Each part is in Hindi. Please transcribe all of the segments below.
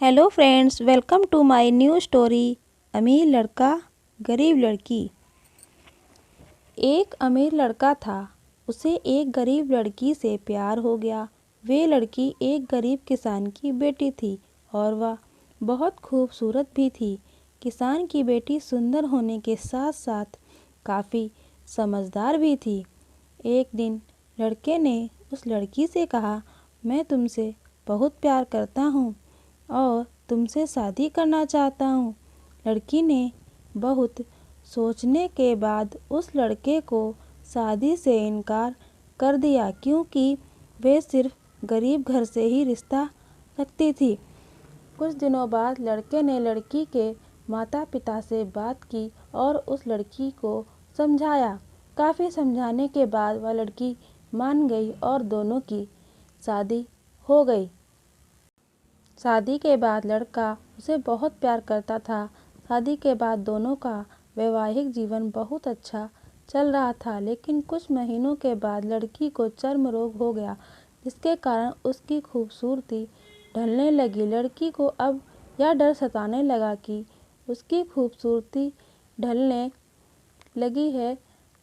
Hello friends, welcome to my new story. अमीर लड़का गरीब लड़की। एक अमीर लड़का था, उसे एक गरीब लड़की से प्यार हो गया। वे लड़की एक गरीब किसान की बेटी थी और वह बहुत खूबसूरत भी थी। किसान की बेटी सुंदर होने के साथ साथ काफ़ी समझदार भी थी। एक दिन लड़के ने उस लड़की से कहा, मैं तुमसे बहुत प्यार करता हूँ और तुमसे शादी करना चाहता हूँ। लड़की ने बहुत सोचने के बाद उस लड़के को शादी से इनकार कर दिया, क्योंकि वे सिर्फ गरीब घर से ही रिश्ता रखती थी। कुछ दिनों बाद लड़के ने लड़की के माता पिता से बात की और उस लड़की को समझाया। काफ़ी समझाने के बाद वह लड़की मान गई और दोनों की शादी हो गई। शादी के बाद लड़का उसे बहुत प्यार करता था। शादी के बाद दोनों का वैवाहिक जीवन बहुत अच्छा चल रहा था, लेकिन कुछ महीनों के बाद लड़की को चर्म रोग हो गया, जिसके कारण उसकी खूबसूरती ढलने लगी। लड़की को अब यह डर सताने लगा कि उसकी खूबसूरती ढलने लगी है।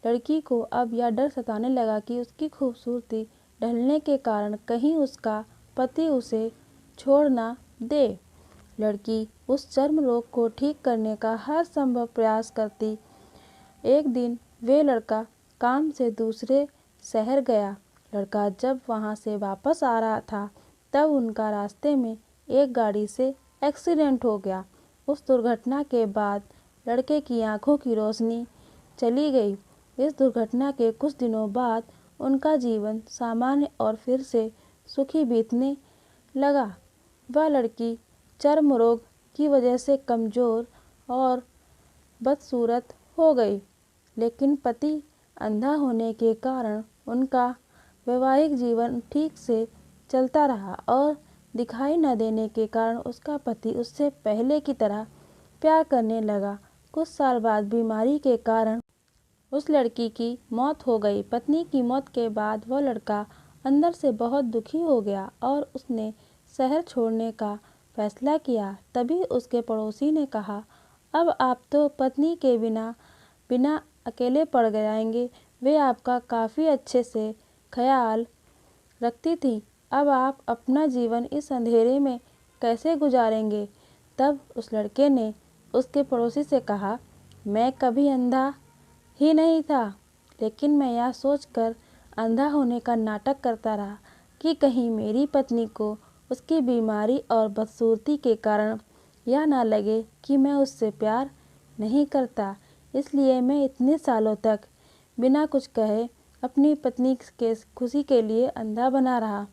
लड़की को अब यह डर सताने लगा कि उसकी खूबसूरती ढलने के कारण कहीं उसका पति उसे छोड़ ना दे। लड़की उस चर्म रोग को ठीक करने का हर संभव प्रयास करती। एक दिन वे लड़का काम से दूसरे शहर गया। लड़का जब वहां से वापस आ रहा था, तब उनका रास्ते में एक गाड़ी से एक्सीडेंट हो गया। उस दुर्घटना के बाद लड़के की आंखों की रोशनी चली गई। इस दुर्घटना के कुछ दिनों बाद उनका जीवन सामान्य और फिर से सुखी बीतने लगा। वह लड़की चर्म रोग की वजह से कमज़ोर और बदसूरत हो गई, लेकिन पति अंधा होने के कारण उनका वैवाहिक जीवन ठीक से चलता रहा और दिखाई न देने के कारण उसका पति उससे पहले की तरह प्यार करने लगा। कुछ साल बाद बीमारी के कारण उस लड़की की मौत हो गई। पत्नी की मौत के बाद वह लड़का अंदर से बहुत दुखी हो गया और उसने शहर छोड़ने का फैसला किया। तभी उसके पड़ोसी ने कहा, अब आप तो पत्नी के बिना अकेले पड़ जाएंगे। वे आपका काफ़ी अच्छे से ख्याल रखती थी। अब आप अपना जीवन इस अंधेरे में कैसे गुजारेंगे? तब उस लड़के ने उसके पड़ोसी से कहा, मैं कभी अंधा ही नहीं था, लेकिन मैं यह सोचकर अंधा होने का नाटक करता रहा कि कहीं मेरी पत्नी को उसकी बीमारी और बदसूरती के कारण यह ना लगे कि मैं उससे प्यार नहीं करता। इसलिए मैं इतने सालों तक बिना कुछ कहे अपनी पत्नी के खुशी के लिए अंधा बना रहा।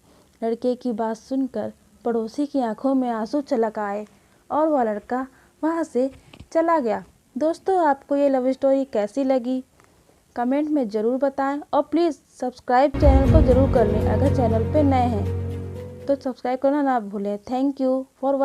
लड़के की बात सुनकर पड़ोसी की आंखों में आंसू छलक आए और वह लड़का वहां से चला गया। दोस्तों, आपको ये लव स्टोरी कैसी लगी कमेंट में ज़रूर बताएं और प्लीज़ सब्सक्राइब चैनल को ज़रूर कर लें। अगर चैनल पे नए हैं तो सब्सक्राइब करना ना भूलें। Thank you for